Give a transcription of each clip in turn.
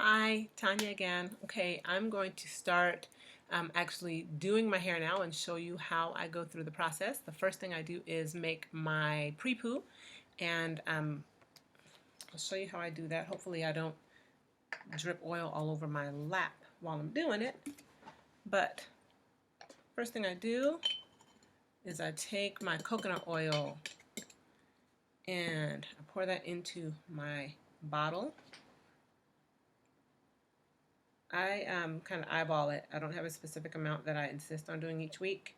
Hi, Tanya again. Okay, I'm going to start actually doing my hair now and show you how I go through the process. The first thing I do is make my pre-poo, and I'll show you how I do that. Hopefully I don't drip oil all over my lap while I'm doing it. But first thing I do is I take my coconut oil and I pour that into my bottle. I kind of eyeball it. I don't have a specific amount that I insist on doing each week.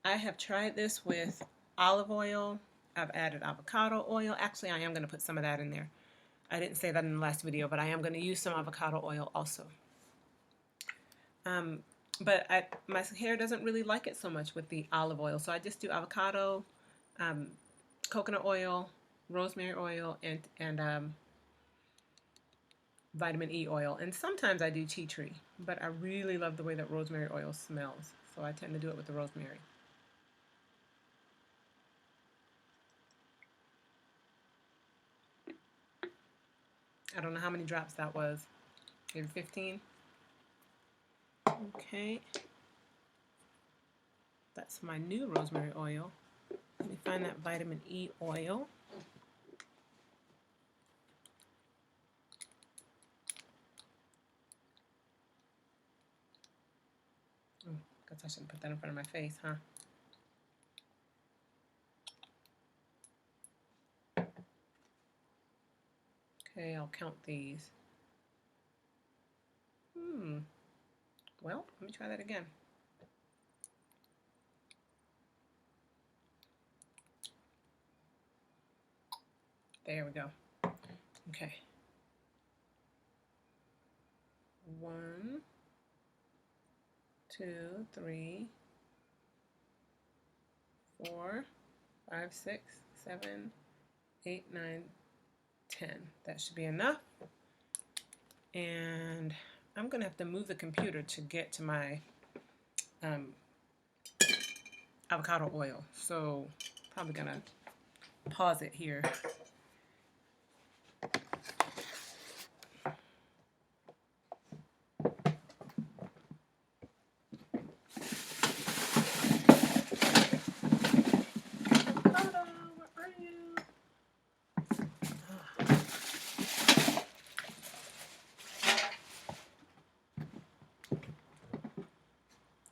I have tried this with olive oil. I've added avocado oil. Actually, I am going to put some of that in there. I didn't say that in the last video, but I am going to use some avocado oil also. But my hair doesn't really like it so much with the olive oil, so I just do avocado, coconut oil, rosemary oil, and vitamin E oil. And sometimes I do tea tree, but I really love the way that rosemary oil smells, so I tend to do it with the rosemary. I don't know how many drops that was, maybe 15. Okay, that's my new rosemary oil. Let me find that vitamin E oil. Guess I shouldn't put that in front of my face, huh? Okay, I'll count these. Well, let me try that again. There we go. Okay. 1, 2, 3, 4, 5, 6, 7, 8, 9, 10. That should be enough. And I'm going to have to move the computer to get to my avocado oil. So probably going to pause it here.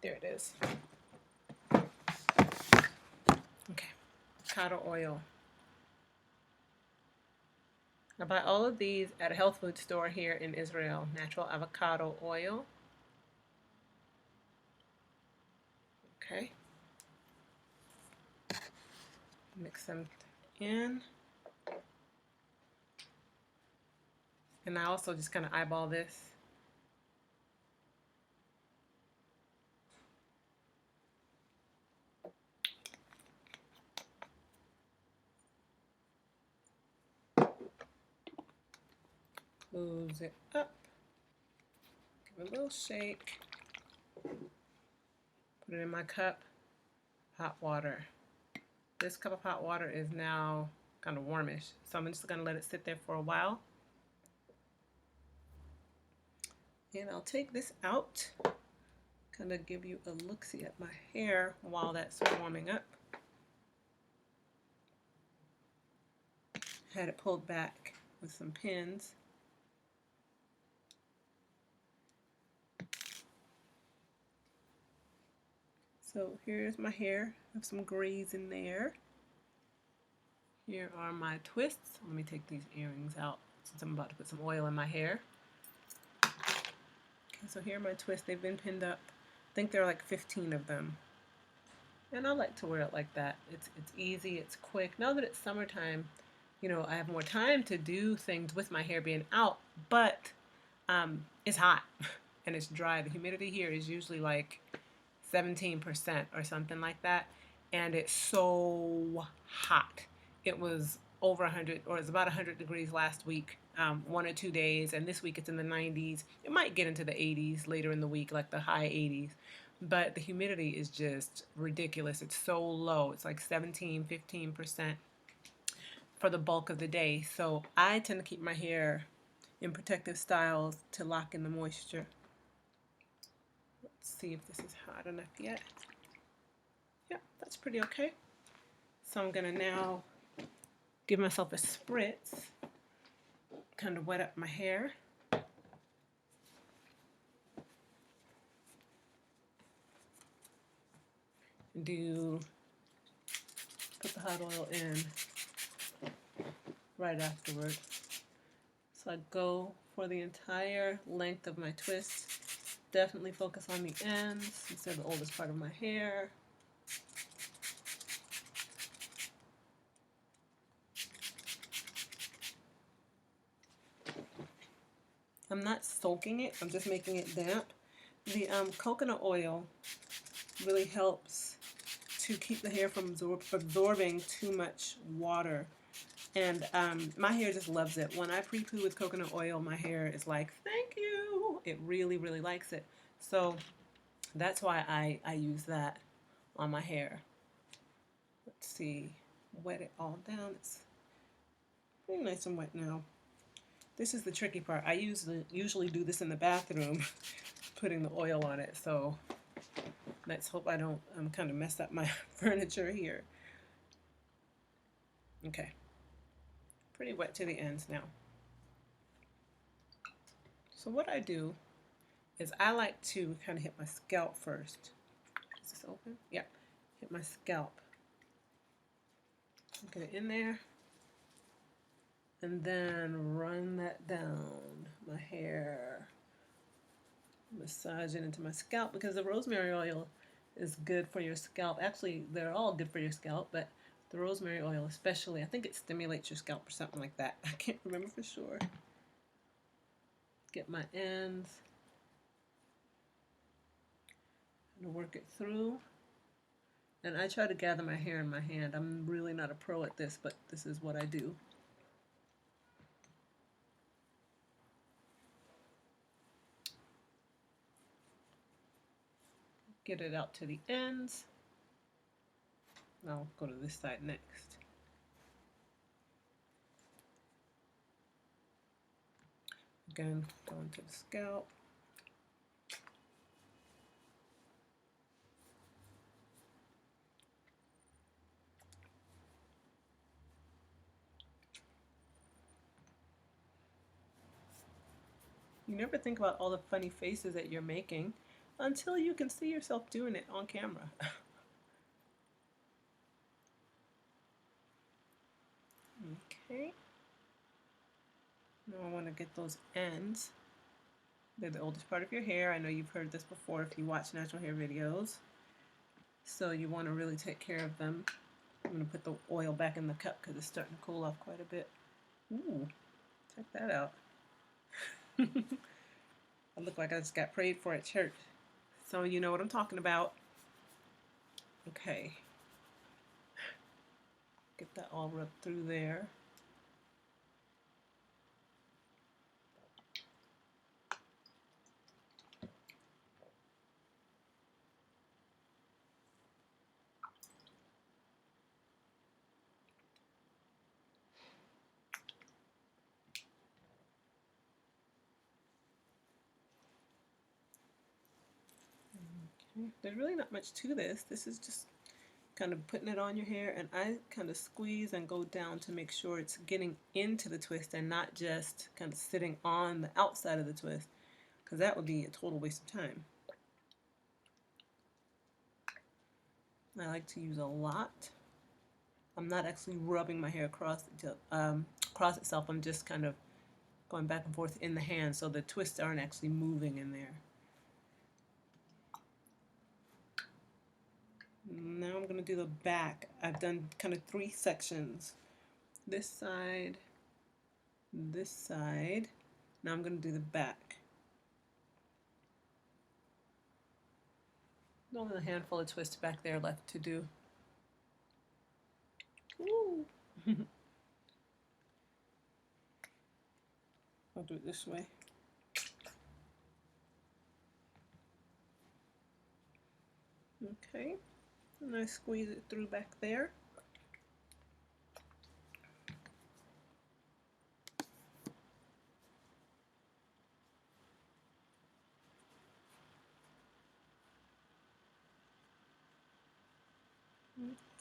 There it is. Okay, avocado oil. I buy all of these at a health food store here in Israel. Natural avocado oil. Okay. Mix them in. And I also just kind of eyeball this. Close it up. Give it a little shake. Put it in my cup. Hot water. This cup of hot water is now kind of warmish, so I'm just going to let it sit there for a while. And I'll take this out, kind of give you a look-see at my hair while that's warming up. Had it pulled back with some pins. So here's my hair. I have some grays in there. Here are my twists. Let me take these earrings out since I'm about to put some oil in my hair. Okay, so here are my twists. They've been pinned up. I think there are like 15 of them. And I like to wear it like that. It's easy, it's quick. Now that it's summertime, you know, I have more time to do things with my hair being out, but it's hot and it's dry. The humidity here is usually like 17% or something like that, and it's so hot. It was over 100, or it's about 100 degrees last week, 1 or 2 days, and this week it's in the 90s. It might get into the 80s later in the week, like the high 80s, but the humidity is just ridiculous. It's so low. It's like 17, 15% for the bulk of the day. So I tend to keep my hair in protective styles to lock in the moisture. Let's see if this is hot enough yet. Yep, that's pretty okay. So I'm gonna now give myself a spritz, kind of wet up my hair. Put the hot oil in right afterward. So I go for the entire length of my twist. Definitely focus on the ends instead of the oldest part of my hair. I'm not soaking it, I'm just making it damp. The coconut oil really helps to keep the hair from absorbing too much water. And my hair just loves it. When I pre-poo with coconut oil, my hair is like, thank you. It really, really likes it. So that's why I use that on my hair. Let's see, wet it all down. It's pretty nice and wet now. This is the tricky part. I usually do this in the bathroom, putting the oil on it. So let's hope I don't kind of mess up my furniture here. Okay, pretty wet to the ends now. So what I do is I like to kind of hit my scalp first. Is this open? Yeah, hit my scalp. Get it in there. And then run that down my hair. Massage it into my scalp because the rosemary oil is good for your scalp. Actually, they're all good for your scalp, but the rosemary oil especially, I think it stimulates your scalp or something like that. I can't remember for sure. Get my ends. I'm gonna work it through. And I try to gather my hair in my hand. I'm really not a pro at this, but this is what I do. Get it out to the ends. I'll go to this side next. Again, go into the scalp. You never think about all the funny faces that you're making until you can see yourself doing it on camera. Okay. Now I want to get those ends. They're the oldest part of your hair. I know you've heard this before if you watch natural hair videos. So you want to really take care of them. I'm going to put the oil back in the cup because it's starting to cool off quite a bit. Ooh, check that out. I look like I just got prayed for at church. So you know what I'm talking about. Okay. Get that all rubbed through there. Okay. There's really not much to this. This is just kind of putting it on your hair, and I kind of squeeze and go down to make sure it's getting into the twist and not just kind of sitting on the outside of the twist, because that would be a total waste of time. I like to use a lot. I'm not actually rubbing my hair across itself. I'm just kind of going back and forth in the hand so the twists aren't actually moving in there. Now I'm going to do the back. I've done kind of 3 sections. This side, this side. Now I'm going to do the back. Only a handful of twists back there left to do. Ooh. I'll do it this way. Okay. And I squeeze it through back there.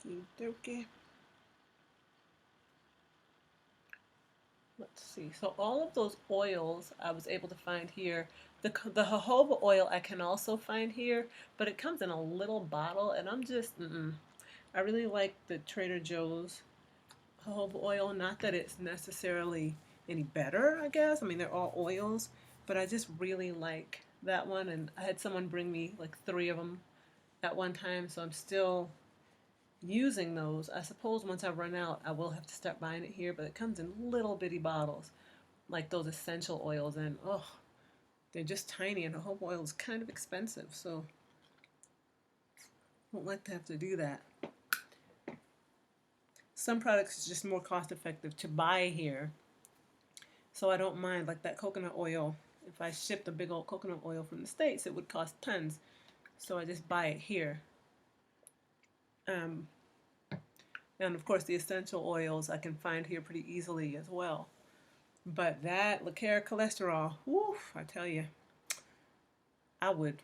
Okey-dokey. Let's see. So all of those oils I was able to find here. The jojoba oil I can also find here, but it comes in a little bottle, and I'm just, I really like the Trader Joe's jojoba oil. Not that it's necessarily any better, I guess. I mean, they're all oils, but I just really like that one. And I had someone bring me like 3 of them at one time, so I'm still using those. I suppose once I run out, I will have to start buying it here, but it comes in little bitty bottles, like those essential oils, and oh, they're just tiny, and jojoba oil is kind of expensive, so I don't like to have to do that. Some products is just more cost effective to buy here, so I don't mind, like that coconut oil. If I shipped a big old coconut oil from the States, it would cost tons, so I just buy it here. Um, and of course, the essential oils I can find here pretty easily as well. But that liqueur cholesterol, whew, I tell you, I would,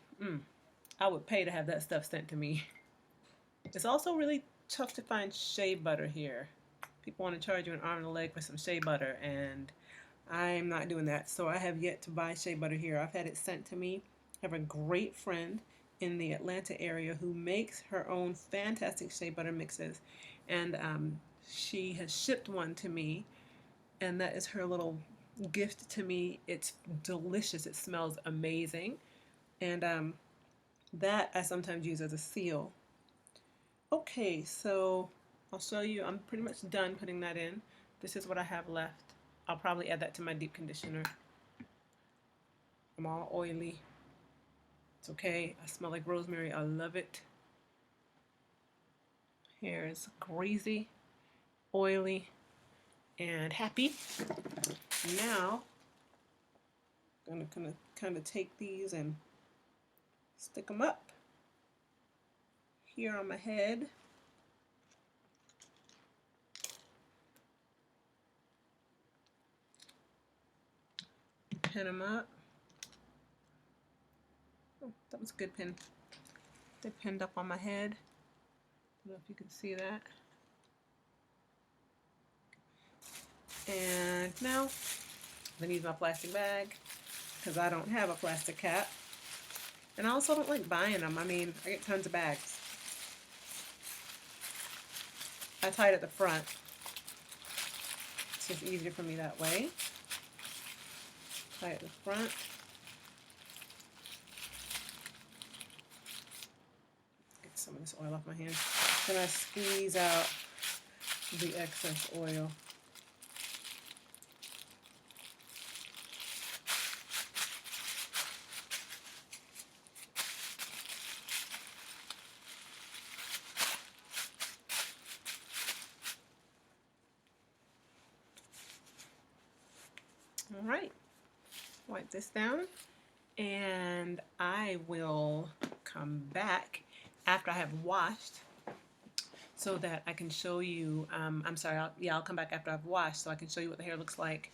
I would pay to have that stuff sent to me. It's also really tough to find shea butter here. People want to charge you an arm and a leg for some shea butter, and I'm not doing that. So I have yet to buy shea butter here. I've had it sent to me. I have a great friend in the Atlanta area who makes her own fantastic shea butter mixes, and she has shipped one to me, and that is her little gift to me. It's delicious. It smells amazing, and that I sometimes use as a seal. Okay, so I'll show you. I'm pretty much done putting that in. This is what I have left. I'll probably add that to my deep conditioner. I'm all oily. It's okay. I smell like rosemary. I love it. Hair is greasy, oily, and happy. Now, I'm gonna kind of take these and stick them up here on my head. Pin them up. Oh, that was a good pin. They're pinned up on my head. I don't know if you can see that. And now I'm gonna use my plastic bag because I don't have a plastic cap. And I also don't like buying them. I mean, I get tons of bags. I tie it at the front. It's just easier for me that way. Tie it at the front. Get some of this oil off my hands. Then I squeeze out the excess oil. All right, wipe this down, and I will come back after I have washed so that I can show you, I'm sorry, I'll come back after I've washed so I can show you what the hair looks like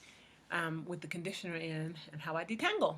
with the conditioner in and how I detangle.